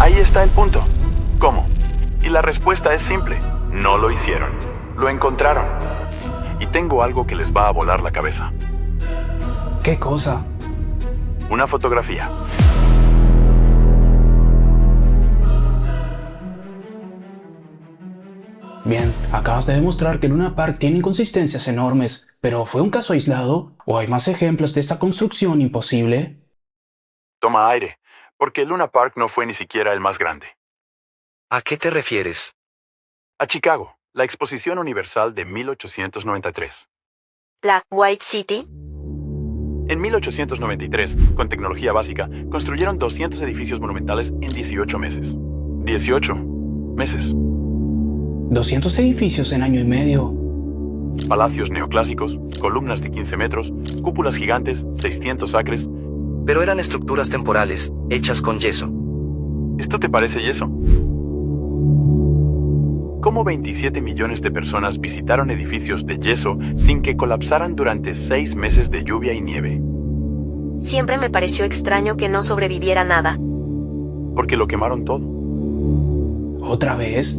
Ahí está el punto. ¿Cómo? Y la respuesta es simple. No lo hicieron. Lo encontraron. Y tengo algo que les va a volar la cabeza. ¿Qué cosa? Una fotografía. Bien, acabas de demostrar que Luna Park tiene inconsistencias enormes, pero ¿fue un caso aislado? ¿O hay más ejemplos de esta construcción imposible? Toma aire, porque Luna Park no fue ni siquiera el más grande. ¿A qué te refieres? A Chicago, la Exposición Universal de 1893. La White City. En 1893, con tecnología básica, construyeron 200 edificios monumentales en 18 meses. 18 meses. 200 edificios en año y medio. Palacios neoclásicos, columnas de 15 metros, cúpulas gigantes, 600 acres. Pero eran estructuras temporales, hechas con yeso. ¿Esto te parece yeso? ¿Cómo 27 millones de personas visitaron edificios de yeso sin que colapsaran durante 6 meses de lluvia y nieve? Siempre me pareció extraño que no sobreviviera nada. Porque lo quemaron todo. ¿Otra vez?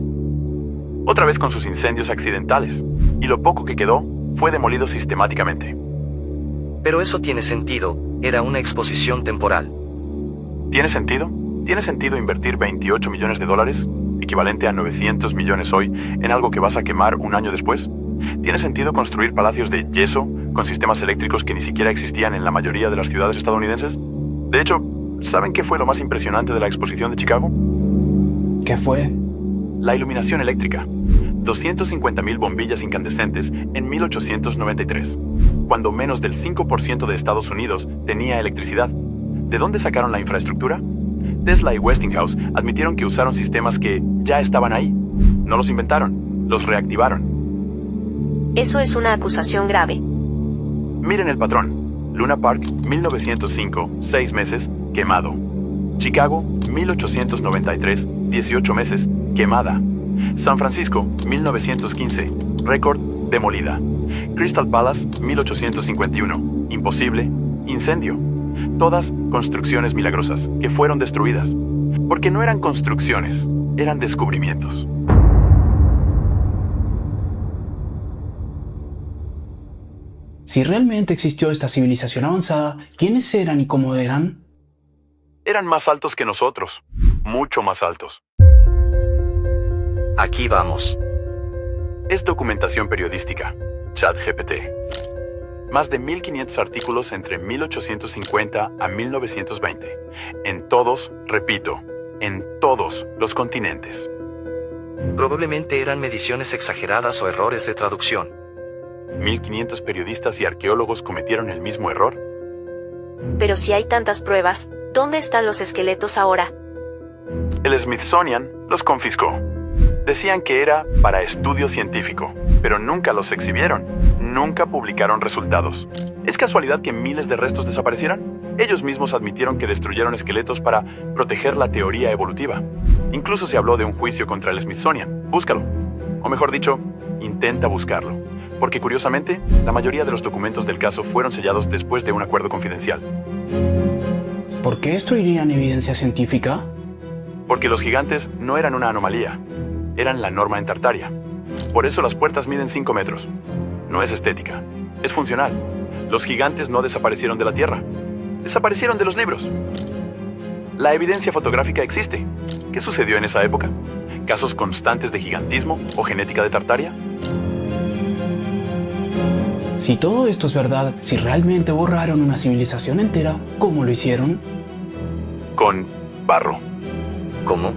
Otra vez con sus incendios accidentales. Y lo poco que quedó fue demolido sistemáticamente. Pero eso tiene sentido, era una exposición temporal. ¿Tiene sentido? ¿Tiene sentido invertir 28 millones de dólares, equivalente a 900 millones hoy, en algo que vas a quemar un año después? ¿Tiene sentido construir palacios de yeso con sistemas eléctricos que ni siquiera existían en la mayoría de las ciudades estadounidenses? De hecho, ¿saben qué fue lo más impresionante de la exposición de Chicago? ¿Qué fue? La iluminación eléctrica. 250.000 bombillas incandescentes en 1893, cuando menos del 5% de Estados Unidos tenía electricidad. ¿De dónde sacaron la infraestructura? Tesla y Westinghouse admitieron que usaron sistemas que ya estaban ahí. No los inventaron, los reactivaron. Eso es una acusación grave. Miren el patrón. Luna Park, 1905, 6 meses, quemado. Chicago, 1893, 18 meses, quemada. San Francisco, 1915, récord, demolida. Crystal Palace, 1851, imposible, incendio. Todas construcciones milagrosas que fueron destruidas. Porque no eran construcciones, eran descubrimientos. Si realmente existió esta civilización avanzada, ¿quiénes eran y cómo eran? Eran más altos que nosotros, mucho más altos. Aquí vamos. Es documentación periodística, ChatGPT. Más de 1.500 artículos entre 1850 a 1920. En todos, repito, en todos los continentes. Probablemente eran mediciones exageradas o errores de traducción. 1.500 periodistas y arqueólogos cometieron el mismo error. Pero si hay tantas pruebas, ¿dónde están los esqueletos ahora? El Smithsonian los confiscó. Decían que era para estudio científico, pero nunca los exhibieron, nunca publicaron resultados. ¿Es casualidad que miles de restos desaparecieran? Ellos mismos admitieron que destruyeron esqueletos para proteger la teoría evolutiva. Incluso se habló de un juicio contra el Smithsonian. Búscalo. O mejor dicho, intenta buscarlo. Porque curiosamente, la mayoría de los documentos del caso fueron sellados después de un acuerdo confidencial. ¿Por qué destruirían evidencia científica? Porque los gigantes no eran una anomalía, eran la norma en Tartaria. Por eso las puertas miden 5 metros. No es estética, es funcional. Los gigantes no desaparecieron de la Tierra, desaparecieron de los libros. La evidencia fotográfica existe. ¿Qué sucedió en esa época? ¿Casos constantes de gigantismo o genética de Tartaria? Si todo esto es verdad, si realmente borraron una civilización entera, ¿cómo lo hicieron? Con barro. ¿Cómo?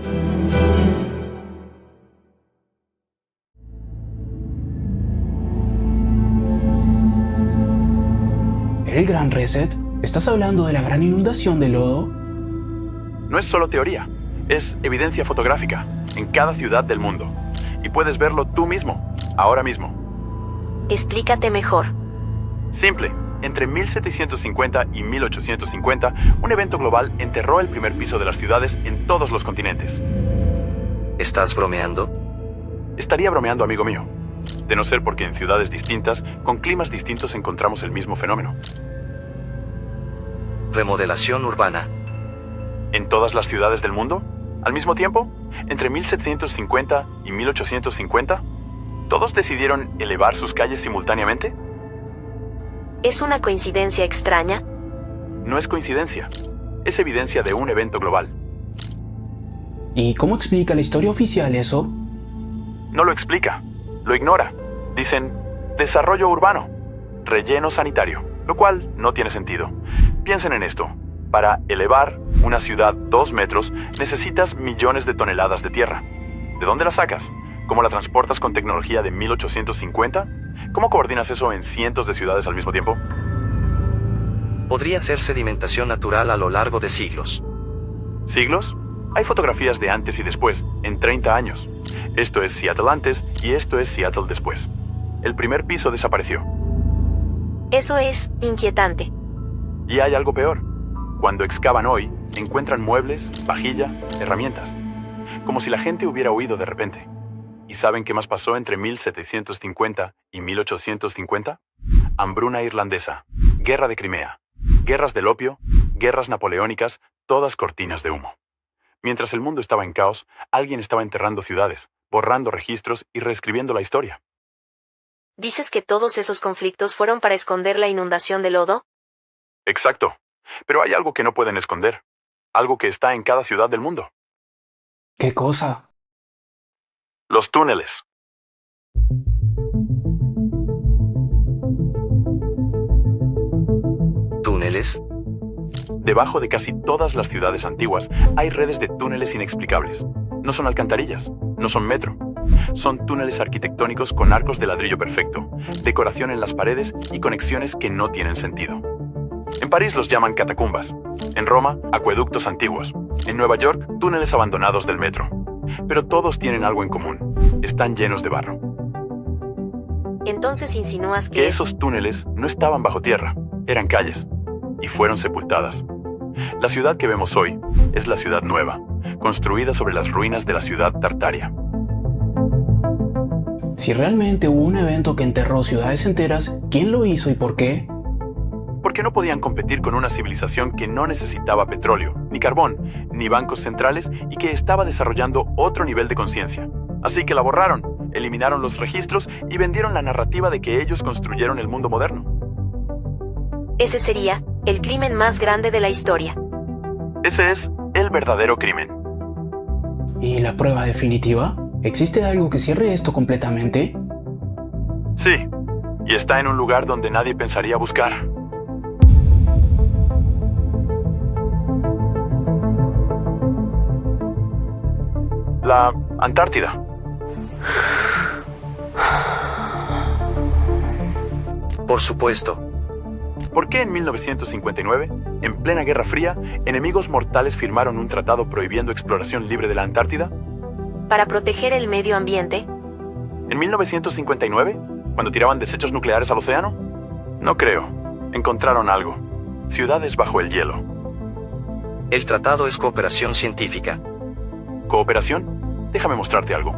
¿Era el Gran Reset? ¿Estás hablando de la gran inundación de lodo? No es solo teoría, es evidencia fotográfica en cada ciudad del mundo. Y puedes verlo tú mismo, ahora mismo. Explícate mejor. Simple. Entre 1750 y 1850, un evento global enterró el primer piso de las ciudades en todos los continentes. ¿Estás bromeando? Estaría bromeando, amigo mío. De no ser porque en ciudades distintas, con climas distintos, encontramos el mismo fenómeno. Remodelación urbana. ¿En todas las ciudades del mundo? Al mismo tiempo, entre 1750 y 1850, ¿todos decidieron elevar sus calles simultáneamente? ¿Es una coincidencia extraña? No es coincidencia, es evidencia de un evento global. ¿Y cómo explica la historia oficial eso? No lo explica, lo ignora. Dicen, desarrollo urbano, relleno sanitario, lo cual no tiene sentido. Piensen en esto. Para elevar una ciudad 2 metros, necesitas millones de toneladas de tierra. ¿De dónde la sacas? ¿Cómo la transportas con tecnología de 1850? ¿Cómo coordinas eso en cientos de ciudades al mismo tiempo? Podría ser sedimentación natural a lo largo de siglos. ¿Siglos? Hay fotografías de antes y después, en 30 años. Esto es Seattle antes y esto es Seattle después. El primer piso desapareció. Eso es inquietante. Y hay algo peor. Cuando excavan hoy, encuentran muebles, vajilla, herramientas. Como si la gente hubiera huido de repente. ¿Y saben qué más pasó entre 1750 y 1850? Hambruna irlandesa, guerra de Crimea, guerras del opio, guerras napoleónicas, todas cortinas de humo. Mientras el mundo estaba en caos, alguien estaba enterrando ciudades, borrando registros y reescribiendo la historia. ¿Dices que todos esos conflictos fueron para esconder la inundación de lodo? Exacto. Pero hay algo que no pueden esconder. Algo que está en cada ciudad del mundo. ¿Qué cosa? Los túneles. ¿Túneles? Debajo de casi todas las ciudades antiguas hay redes de túneles inexplicables. No son alcantarillas, no son metro. Son túneles arquitectónicos con arcos de ladrillo perfecto, decoración en las paredes y conexiones que no tienen sentido. En París los llaman catacumbas. En Roma, acueductos antiguos. En Nueva York, túneles abandonados del metro. Pero todos tienen algo en común. Están llenos de barro. Entonces insinúas Que esos túneles no estaban bajo tierra, eran calles. Y fueron sepultadas. La ciudad que vemos hoy es la ciudad nueva, construida sobre las ruinas de la ciudad Tartaria. Si realmente hubo un evento que enterró ciudades enteras, ¿quién lo hizo y por qué? Porque no podían competir con una civilización que no necesitaba petróleo, ni carbón, ni bancos centrales y que estaba desarrollando otro nivel de conciencia. Así que la borraron, eliminaron los registros y vendieron la narrativa de que ellos construyeron el mundo moderno. Ese sería el crimen más grande de la historia. Ese es el verdadero crimen. ¿Y la prueba definitiva? ¿Existe algo que cierre esto completamente? Sí, y está en un lugar donde nadie pensaría buscar. La Antártida. Por supuesto. ¿Por qué en 1959, en plena Guerra Fría, enemigos mortales firmaron un tratado prohibiendo exploración libre de la Antártida? Para proteger el medio ambiente. ¿En 1959, cuando tiraban desechos nucleares al océano? No creo. Encontraron algo. Ciudades bajo el hielo. El tratado es cooperación científica. ¿Cooperación? Déjame mostrarte algo.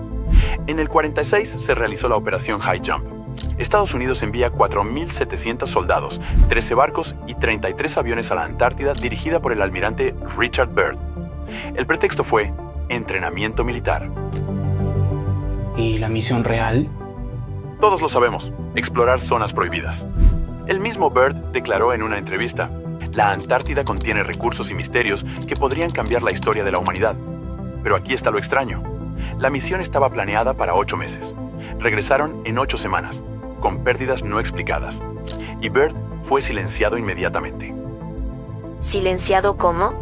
En el 46 se realizó la operación High Jump. Estados Unidos envía 4.700 soldados, 13 barcos y 33 aviones a la Antártida dirigida por el almirante Richard Byrd. El pretexto fue entrenamiento militar. ¿Y la misión real? Todos lo sabemos, explorar zonas prohibidas. El mismo Byrd declaró en una entrevista, la Antártida contiene recursos y misterios que podrían cambiar la historia de la humanidad. Pero aquí está lo extraño. La misión estaba planeada para 8 meses. Regresaron en 8 semanas, con pérdidas no explicadas. Y Byrd fue silenciado inmediatamente. ¿Silenciado cómo?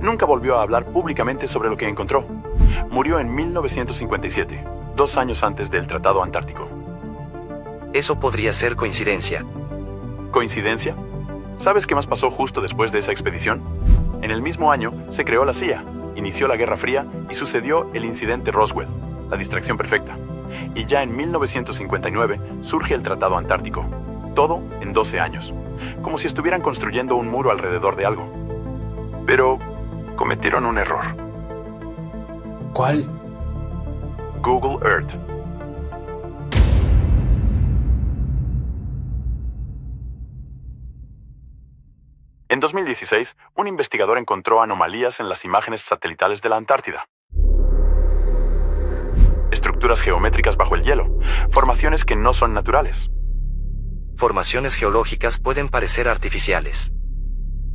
Nunca volvió a hablar públicamente sobre lo que encontró. Murió en 1957, 2 años antes del Tratado Antártico. Eso podría ser coincidencia. ¿Coincidencia? ¿Sabes qué más pasó justo después de esa expedición? En el mismo año se creó la CIA, inició la Guerra Fría y sucedió el incidente Roswell, la distracción perfecta. Y ya en 1959 surge el Tratado Antártico. Todo en 12 años. Como si estuvieran construyendo un muro alrededor de algo. Pero cometieron un error. ¿Cuál? Google Earth. En 2016, un investigador encontró anomalías en las imágenes satelitales de la Antártida. Estructuras geométricas bajo el hielo, formaciones que no son naturales. Formaciones geológicas pueden parecer artificiales.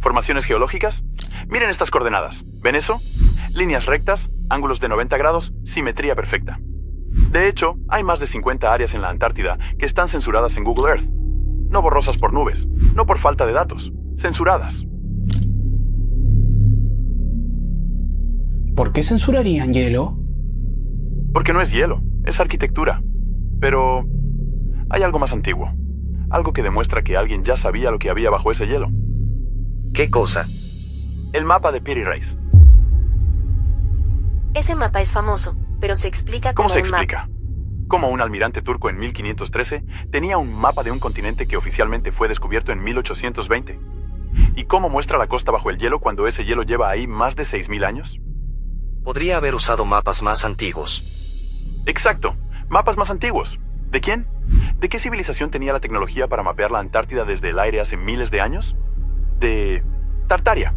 ¿Formaciones geológicas? Miren estas coordenadas. ¿Ven eso? Líneas rectas, ángulos de 90 grados, simetría perfecta. De hecho, hay más de 50 áreas en la Antártida que están censuradas en Google Earth. No borrosas por nubes, no por falta de datos, censuradas. ¿Por qué censurarían hielo? Porque no es hielo, es arquitectura. Pero hay algo más antiguo. Algo que demuestra que alguien ya sabía lo que había bajo ese hielo. ¿Qué cosa? El mapa de Piri Reis. Ese mapa es famoso, pero se explica como ¿Cómo se un mapa. explica? Como un almirante turco en 1513 tenía un mapa de un continente que oficialmente fue descubierto en 1820. ¿Y cómo muestra la costa bajo el hielo cuando ese hielo lleva ahí más de 6.000 años? Podría haber usado mapas más antiguos. Exacto, mapas más antiguos. ¿De quién? ¿De qué civilización tenía la tecnología para mapear la Antártida desde el aire hace miles de años? De Tartaria.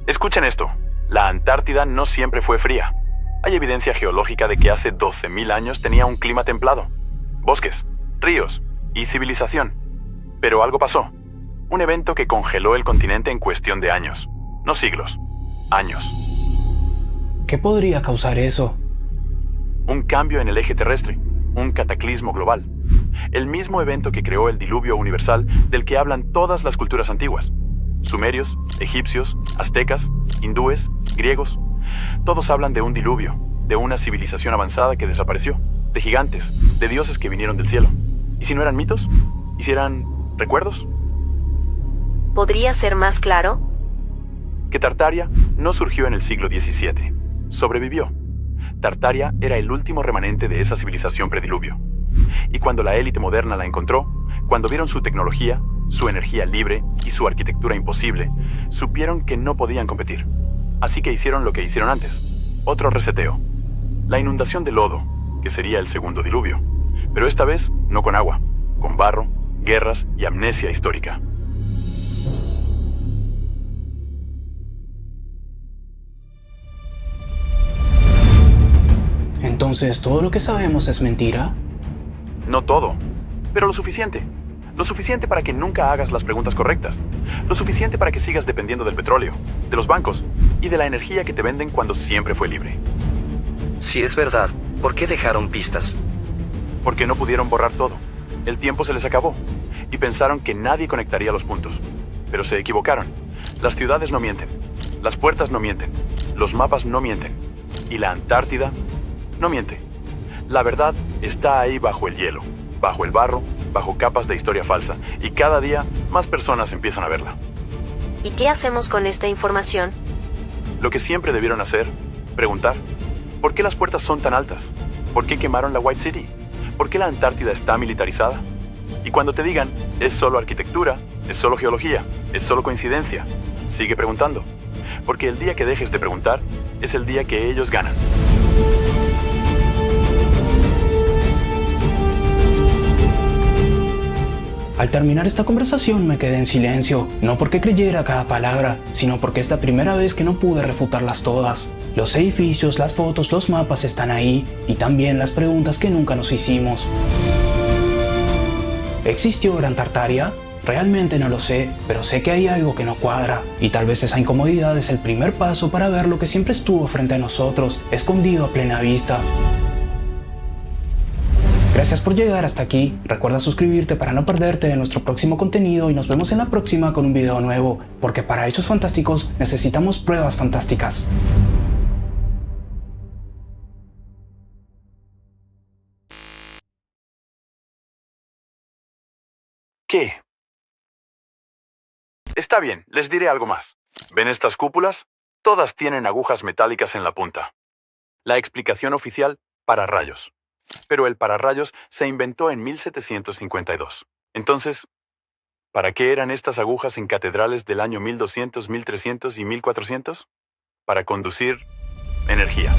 Escuchen esto, la Antártida no siempre fue fría. Hay evidencia geológica de que hace 12.000 años tenía un clima templado, bosques, ríos y civilización. Pero algo pasó, un evento que congeló el continente en cuestión de años, no siglos, años. ¿Qué podría causar eso? Un cambio en el eje terrestre, un cataclismo global. El mismo evento que creó el diluvio universal del que hablan todas las culturas antiguas. Sumerios, egipcios, aztecas, hindúes, griegos. Todos hablan de un diluvio, de una civilización avanzada que desapareció, de gigantes, de dioses que vinieron del cielo. ¿Y si no eran mitos? ¿Y si eran recuerdos? ¿Podría ser más claro? Que Tartaria no surgió en el siglo XVII. Sobrevivió. Tartaria era el último remanente de esa civilización prediluvio. Y cuando la élite moderna la encontró, cuando vieron su tecnología, su energía libre y su arquitectura imposible, supieron que no podían competir. Así que hicieron lo que hicieron antes. Otro reseteo. La inundación de lodo, que sería el segundo diluvio. Pero esta vez no con agua, con barro, guerras y amnesia histórica. Entonces, ¿todo lo que sabemos es mentira? No todo, pero lo suficiente. Lo suficiente para que nunca hagas las preguntas correctas. Lo suficiente para que sigas dependiendo del petróleo, de los bancos y de la energía que te venden cuando siempre fue libre. Si es verdad, ¿por qué dejaron pistas? Porque no pudieron borrar todo. El tiempo se les acabó y pensaron que nadie conectaría los puntos. Pero se equivocaron. Las ciudades no mienten. Las puertas no mienten. Los mapas no mienten. Y la Antártida no miente. La verdad está ahí bajo el hielo, bajo el barro, bajo capas de historia falsa. Y cada día más personas empiezan a verla. ¿Y qué hacemos con esta información? Lo que siempre debieron hacer, preguntar. ¿Por qué las puertas son tan altas? ¿Por qué quemaron la White City? ¿Por qué la Antártida está militarizada? Y cuando te digan, es solo arquitectura, es solo geología, es solo coincidencia, sigue preguntando. Porque el día que dejes de preguntar, es el día que ellos ganan. Al terminar esta conversación me quedé en silencio, no porque creyera cada palabra, sino porque es la primera vez que no pude refutarlas todas. Los edificios, las fotos, los mapas están ahí, y también las preguntas que nunca nos hicimos. ¿Existió Gran Tartaria? Realmente no lo sé, pero sé que hay algo que no cuadra, y tal vez esa incomodidad es el primer paso para ver lo que siempre estuvo frente a nosotros, escondido a plena vista. Gracias por llegar hasta aquí, recuerda suscribirte para no perderte de nuestro próximo contenido y nos vemos en la próxima con un video nuevo, porque para Hechos Fantásticos necesitamos pruebas fantásticas. ¿Qué? Está bien, les diré algo más. ¿Ven estas cúpulas? Todas tienen agujas metálicas en la punta. La explicación oficial, pararrayos. Pero el pararrayos se inventó en 1752. Entonces, ¿para qué eran estas agujas en catedrales del año 1200, 1300 y 1400? Para conducir energía.